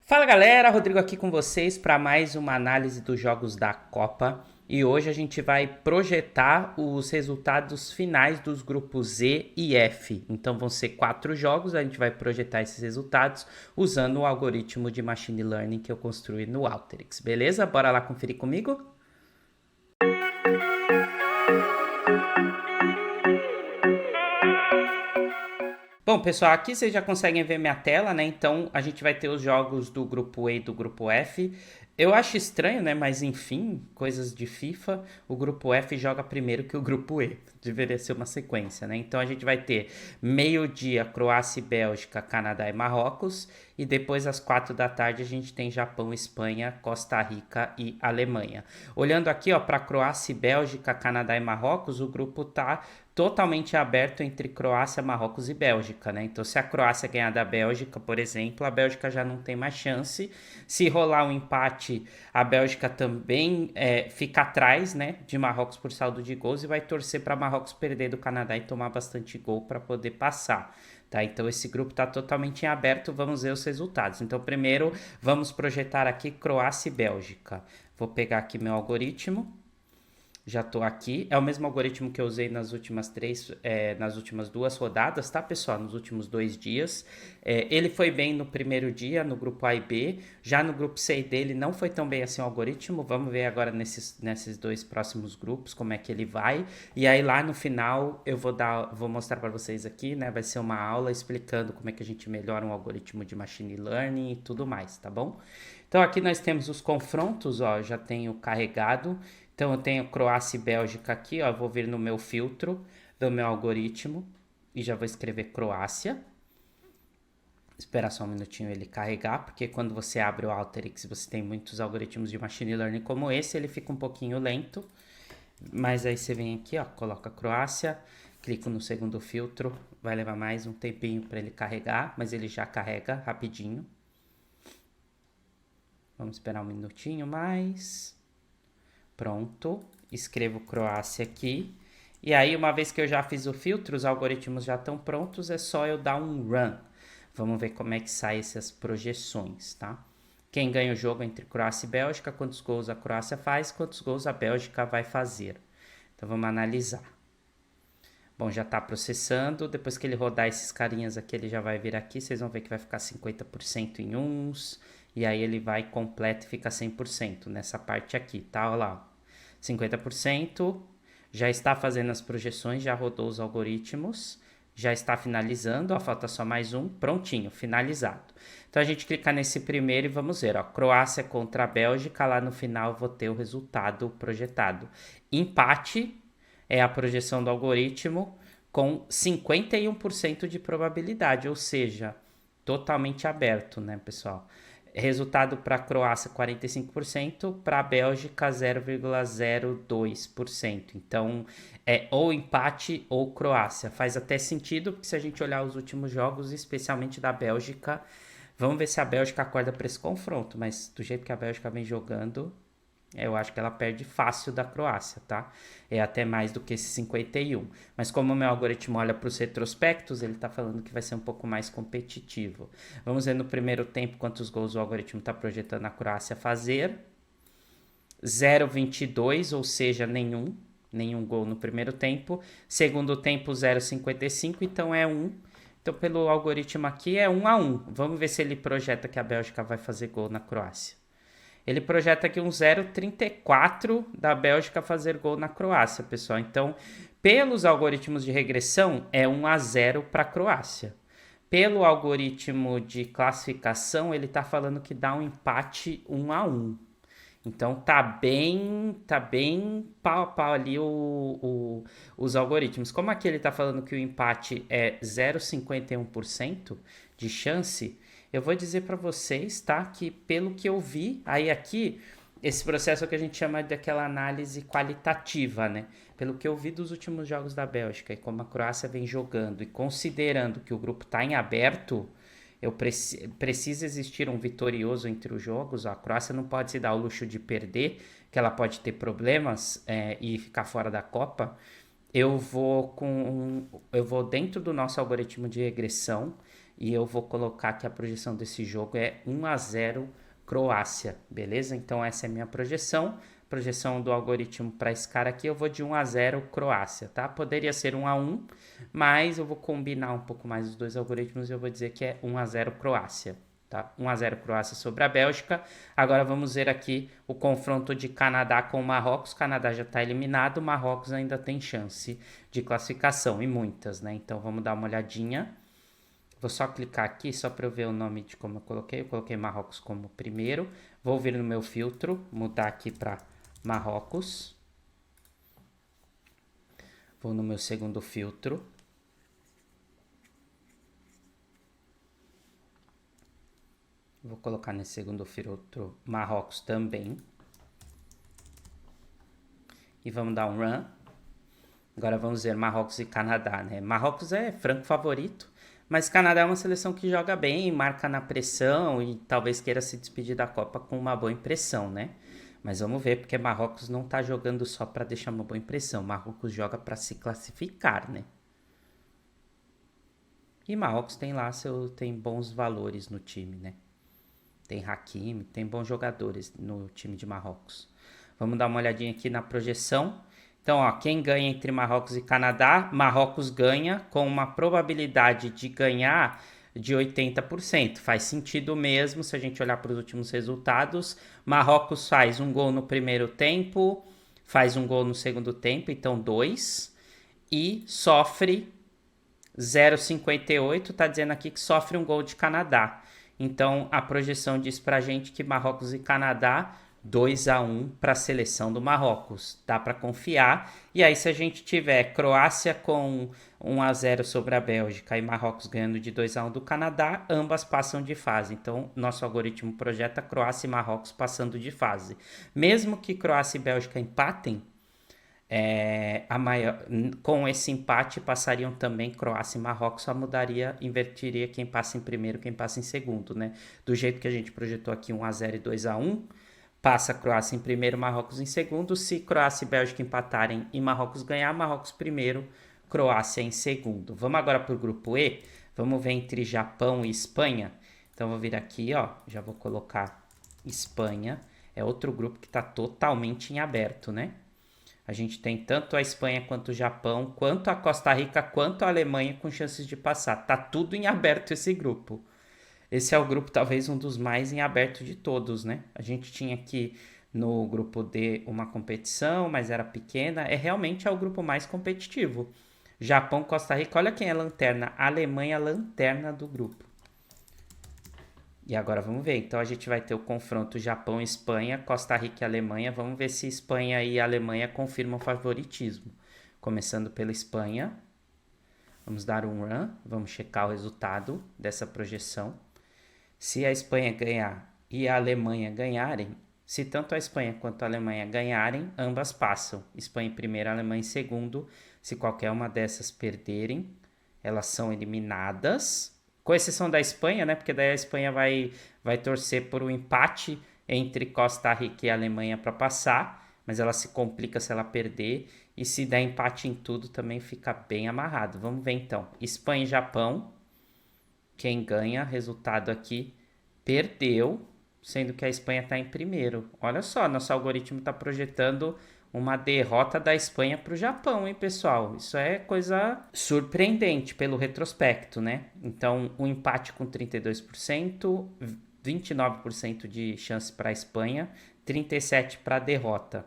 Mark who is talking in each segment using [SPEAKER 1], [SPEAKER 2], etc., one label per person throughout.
[SPEAKER 1] Fala galera, Rodrigo aqui com vocês para mais uma análise dos jogos da Copa. E hoje a gente vai projetar os resultados finais dos grupos Z e F. Então vão ser 4 jogos, a gente vai projetar esses resultados usando o algoritmo de Machine Learning que eu construí no Alteryx, beleza? Bora lá conferir comigo? Bom, pessoal, aqui vocês já conseguem ver minha tela, né? Então a gente vai ter os jogos do grupo E e do grupo F. Eu acho estranho, né? Mas enfim, coisas de FIFA. O grupo F joga primeiro que o grupo E. Deveria ser uma sequência, né? Então a gente vai ter meio-dia Croácia e Bélgica, Canadá e Marrocos. E depois às 4 da tarde a gente tem Japão, Espanha, Costa Rica e Alemanha. Olhando aqui, ó, para Croácia e Bélgica, Canadá e Marrocos, o grupo tá totalmente aberto entre Croácia, Marrocos e Bélgica, né? Então, se a Croácia ganhar da Bélgica, por exemplo, a Bélgica já não tem mais chance. Se rolar um empate, a Bélgica também fica atrás, né, de Marrocos por saldo de gols e vai torcer para Marrocos perder do Canadá e tomar bastante gol para poder passar. Tá, então esse grupo está totalmente em aberto, vamos ver os resultados. Então primeiro vamos projetar aqui Croácia e Bélgica. Vou pegar aqui meu algoritmo. Já tô aqui. É o mesmo algoritmo que eu usei nas últimas duas rodadas, tá, pessoal? Nos últimos 2 dias. Ele foi bem no primeiro dia, no grupo A e B. Já no grupo C e D, ele não foi tão bem assim o algoritmo. Vamos ver agora nesses dois próximos grupos como é que ele vai. E aí lá no final eu vou mostrar para vocês aqui, né? Vai ser uma aula explicando como é que a gente melhora um algoritmo de machine learning e tudo mais, tá bom? Então aqui nós temos os confrontos, ó, já tenho carregado. Então eu tenho Croácia e Bélgica aqui, ó, eu vou vir no meu filtro do meu algoritmo e já vou escrever Croácia. Esperar só um minutinho ele carregar, porque quando você abre o Alteryx, você tem muitos algoritmos de machine learning como esse, ele fica um pouquinho lento. Mas aí você vem aqui, ó, coloca Croácia, clico no segundo filtro, vai levar mais um tempinho para ele carregar, mas ele já carrega rapidinho. Vamos esperar um minutinho mais. Pronto, escrevo Croácia aqui. E aí, uma vez que eu já fiz o filtro, os algoritmos já estão prontos, é só eu dar um run. Vamos ver como é que saem essas projeções, tá? Quem ganha o jogo entre Croácia e Bélgica, quantos gols a Croácia faz, quantos gols a Bélgica vai fazer. Então vamos analisar. Bom, já está processando, depois que ele rodar esses carinhas aqui, ele já vai vir aqui, vocês vão ver que vai ficar 50% em uns, e aí ele vai completo e fica 100% nessa parte aqui, tá? Olha lá, 50%, já está fazendo as projeções, já rodou os algoritmos, já está finalizando, ó, falta só mais um, prontinho, finalizado. Então a gente clica nesse primeiro e vamos ver, ó, Croácia contra a Bélgica, lá no final eu vou ter o resultado projetado. Empate é a projeção do algoritmo com 51% de probabilidade, ou seja, totalmente aberto, né, pessoal? Resultado para a Croácia 45%, para a Bélgica 0,02%. Então é ou empate ou Croácia. Faz até sentido, porque se a gente olhar os últimos jogos, especialmente da Bélgica, vamos ver se a Bélgica acorda para esse confronto, mas do jeito que a Bélgica vem jogando, eu acho que ela perde fácil da Croácia, tá? É até mais do que esse 51. Mas como o meu algoritmo olha para os retrospectos, ele está falando que vai ser um pouco mais competitivo. Vamos ver no primeiro tempo quantos gols o algoritmo está projetando a Croácia fazer. 0,22, ou seja, nenhum gol no primeiro tempo. Segundo tempo, 0,55, então é 1. Então, pelo algoritmo aqui, é 1-1. Vamos ver se ele projeta que a Bélgica vai fazer gol na Croácia. Ele projeta aqui um 0,34 da Bélgica fazer gol na Croácia, pessoal. Então, pelos algoritmos de regressão, é 1-0 para a Croácia. Pelo algoritmo de classificação, ele está falando que dá um empate 1-1. Então tá bem pau a pau ali os algoritmos. Como aqui ele está falando que o empate é 0,51% de chance, eu vou dizer para vocês, tá, que pelo que eu vi, aí aqui, esse processo é o que a gente chama daquela análise qualitativa, né? Pelo que eu vi dos últimos jogos da Bélgica e como a Croácia vem jogando e considerando que o grupo está em aberto, precisa existir um vitorioso entre os jogos. A Croácia não pode se dar o luxo de perder, que ela pode ter problemas e ficar fora da Copa. Eu vou dentro do nosso algoritmo de regressão e eu vou colocar que a projeção desse jogo é 1-0 Croácia, beleza? Então essa é a minha projeção do algoritmo para esse cara aqui, eu vou de 1-0 Croácia, tá? Poderia ser 1-1, mas eu vou combinar um pouco mais os dois algoritmos e eu vou dizer que é 1-0 Croácia, tá? 1-0 Croácia sobre a Bélgica. Agora vamos ver aqui o confronto de Canadá com o Marrocos. Canadá já está eliminado, Marrocos ainda tem chance de classificação, e muitas, né? Então vamos dar uma olhadinha. Vou só clicar aqui, só para eu ver o nome de como eu coloquei. Eu coloquei Marrocos como primeiro. Vou vir no meu filtro, mudar aqui para Marrocos. Vou no meu segundo filtro. Vou colocar nesse segundo filtro Marrocos também. E vamos dar um run. Agora vamos ver Marrocos e Canadá, né? Marrocos é franco favorito, mas Canadá é uma seleção que joga bem, marca na pressão e talvez queira se despedir da Copa com uma boa impressão, né? Mas vamos ver, porque Marrocos não tá jogando só para deixar uma boa impressão. Marrocos joga para se classificar, né? E Marrocos tem bons valores no time, né? Tem Hakimi, tem bons jogadores no time de Marrocos. Vamos dar uma olhadinha aqui na projeção. Então, ó, quem ganha entre Marrocos e Canadá? Marrocos ganha com uma probabilidade de ganhar de 80%. Faz sentido mesmo se a gente olhar para os últimos resultados. Marrocos faz um gol no primeiro tempo, faz um gol no segundo tempo, então 2. E sofre 0,58, tá dizendo aqui que sofre um gol de Canadá. Então, a projeção diz pra gente que Marrocos e Canadá 2-1 para a seleção do Marrocos. Dá para confiar. E aí, se a gente tiver Croácia com 1-0 sobre a Bélgica e Marrocos ganhando de 2-1 do Canadá, ambas passam de fase. Então, nosso algoritmo projeta Croácia e Marrocos passando de fase. Mesmo que Croácia e Bélgica empatem, com esse empate passariam também Croácia e Marrocos, só mudaria, invertiria quem passa em primeiro, quem passa em segundo, né? Do jeito que a gente projetou aqui 1-0 e 2-1, passa Croácia em primeiro, Marrocos em segundo. Se Croácia e Bélgica empatarem e Marrocos ganhar, Marrocos primeiro, Croácia em segundo. Vamos agora para o grupo E, vamos ver entre Japão e Espanha. Então vou vir aqui, ó, já vou colocar Espanha, é outro grupo que está totalmente em aberto, né? A gente tem tanto a Espanha quanto o Japão, quanto a Costa Rica, quanto a Alemanha com chances de passar. Tá tudo em aberto esse grupo. Esse é o grupo talvez um dos mais em aberto de todos, né? A gente tinha aqui no grupo D uma competição, mas era pequena. Realmente é o grupo mais competitivo. Japão, Costa Rica, olha quem é lanterna. A Alemanha, lanterna do grupo. E agora vamos ver. Então a gente vai ter o confronto Japão e Espanha, Costa Rica e Alemanha. Vamos ver se Espanha e Alemanha confirmam favoritismo. Começando pela Espanha. Vamos dar um run. Vamos checar o resultado dessa projeção. Se a Espanha ganhar e a Alemanha ganharem, se tanto a Espanha quanto a Alemanha ganharem, ambas passam. Espanha em primeiro, Alemanha em segundo. Se qualquer uma dessas perderem, elas são eliminadas. Com exceção da Espanha, né? Porque daí a Espanha vai torcer por um empate entre Costa Rica e Alemanha para passar, mas ela se complica se ela perder. E se der empate em tudo, também fica bem amarrado. Vamos ver então. Espanha e Japão. Quem ganha, resultado aqui, perdeu, sendo que a Espanha está em primeiro. Olha só, nosso algoritmo está projetando uma derrota da Espanha para o Japão, hein, pessoal? Isso é coisa surpreendente pelo retrospecto, né? Então, um empate com 32%, 29% de chance para a Espanha, 37% para a derrota.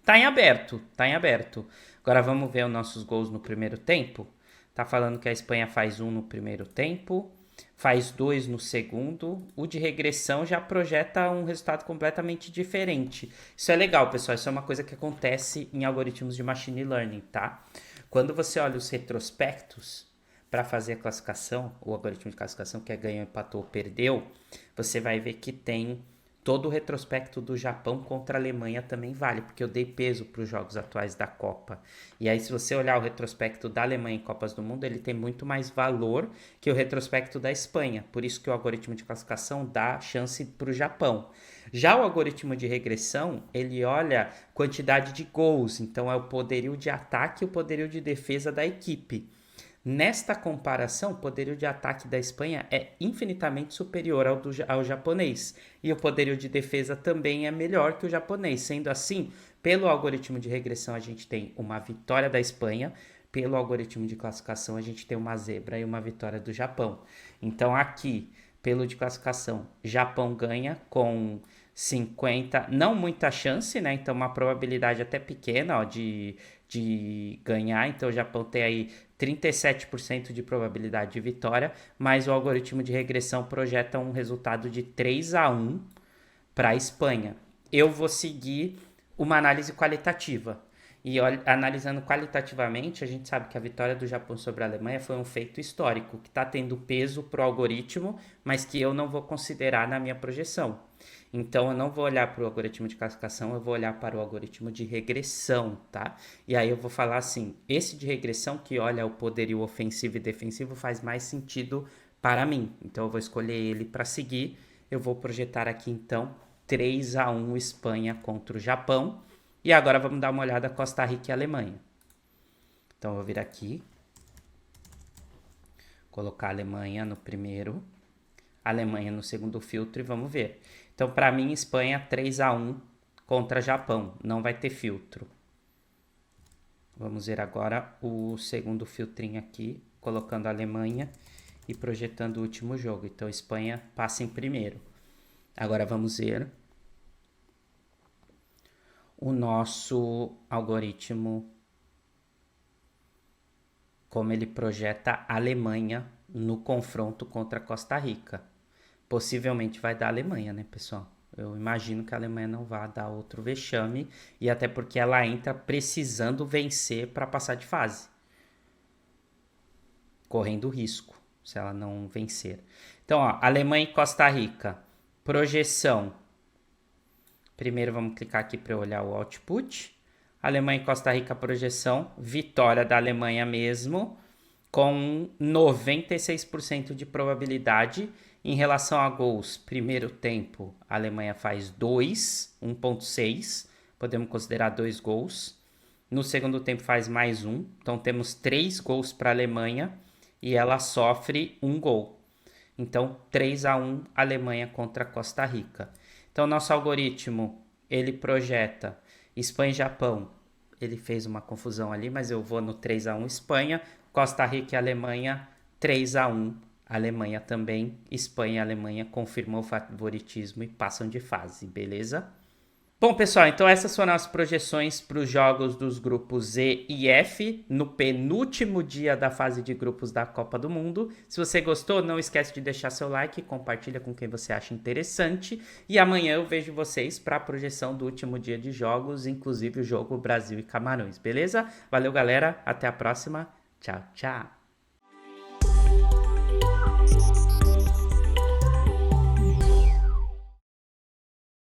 [SPEAKER 1] Tá em aberto, tá em aberto. Agora vamos ver os nossos gols no primeiro tempo. Tá falando que a Espanha faz 1 no primeiro tempo, faz 2 no segundo. O de regressão já projeta um resultado completamente diferente. Isso é legal, pessoal. Isso é uma coisa que acontece em algoritmos de machine learning, tá? Quando você olha os retrospectos para fazer a classificação, o algoritmo de classificação que é ganhou, empatou, perdeu, você vai ver que tem todo o retrospecto do Japão contra a Alemanha também vale, porque eu dei peso para os jogos atuais da Copa. E aí, se você olhar o retrospecto da Alemanha em Copas do Mundo, ele tem muito mais valor que o retrospecto da Espanha. Por isso que o algoritmo de classificação dá chance para o Japão. Já o algoritmo de regressão, ele olha quantidade de gols. Então, é o poderio de ataque e o poderio de defesa da equipe. Nesta comparação, o poderio de ataque da Espanha é infinitamente superior ao japonês. E o poderio de defesa também é melhor que o japonês. Sendo assim, pelo algoritmo de regressão, a gente tem uma vitória da Espanha. Pelo algoritmo de classificação, a gente tem uma zebra e uma vitória do Japão. Então, aqui, pelo de classificação, Japão ganha com 50, não muita chance, né? Então, uma probabilidade até pequena, ó, de ganhar. Então, o Japão tem aí 37% de probabilidade de vitória, mas o algoritmo de regressão projeta um resultado de 3-1 para a Espanha. Eu vou seguir uma análise qualitativa. E analisando qualitativamente, a gente sabe que a vitória do Japão sobre a Alemanha foi um feito histórico, que está tendo peso para o algoritmo, mas que eu não vou considerar na minha projeção. Então, eu não vou olhar para o algoritmo de classificação, eu vou olhar para o algoritmo de regressão, tá? E aí eu vou falar assim, esse de regressão que olha o poderio ofensivo e defensivo faz mais sentido para mim. Então, eu vou escolher ele para seguir. Eu vou projetar aqui, então, 3-1 Espanha contra o Japão. E agora vamos dar uma olhada Costa Rica e Alemanha. Então, eu vou vir aqui, colocar a Alemanha no primeiro, Alemanha no segundo filtro e vamos ver. Então, para mim, Espanha 3-1 contra Japão. Não vai ter filtro. Vamos ver agora o segundo filtrinho aqui, colocando a Alemanha e projetando o último jogo. Então, Espanha passa em primeiro. Agora vamos ver o nosso algoritmo, como ele projeta a Alemanha no confronto contra Costa Rica. Possivelmente vai dar Alemanha, né, pessoal? Eu imagino que a Alemanha não vai dar outro vexame, e até porque ela entra precisando vencer para passar de fase, correndo risco se ela não vencer. Então, ó, Alemanha e Costa Rica, projeção. Primeiro vamos clicar aqui para olhar o output. Alemanha e Costa Rica, projeção. Vitória da Alemanha mesmo, com 96% de probabilidade. Em relação a gols, primeiro tempo, a Alemanha faz 1.6. Podemos considerar 2 gols. No segundo tempo faz mais 1. Então temos 3 gols para a Alemanha e ela sofre 1 gol. Então 3-1 Alemanha contra Costa Rica. Então, nosso algoritmo, ele projeta Espanha e Japão. Ele fez uma confusão ali, mas eu vou no 3-1 Espanha. Costa Rica e Alemanha, 3-1 Alemanha também. Espanha e Alemanha confirmam o favoritismo e passam de fase, beleza? Bom, pessoal, então essas foram as projeções para os jogos dos grupos E e F no penúltimo dia da fase de grupos da Copa do Mundo. Se você gostou, não esquece de deixar seu like, compartilha com quem você acha interessante. E amanhã eu vejo vocês para a projeção do último dia de jogos, inclusive o jogo Brasil e Camarões, beleza? Valeu, galera. Até a próxima. Tchau, tchau.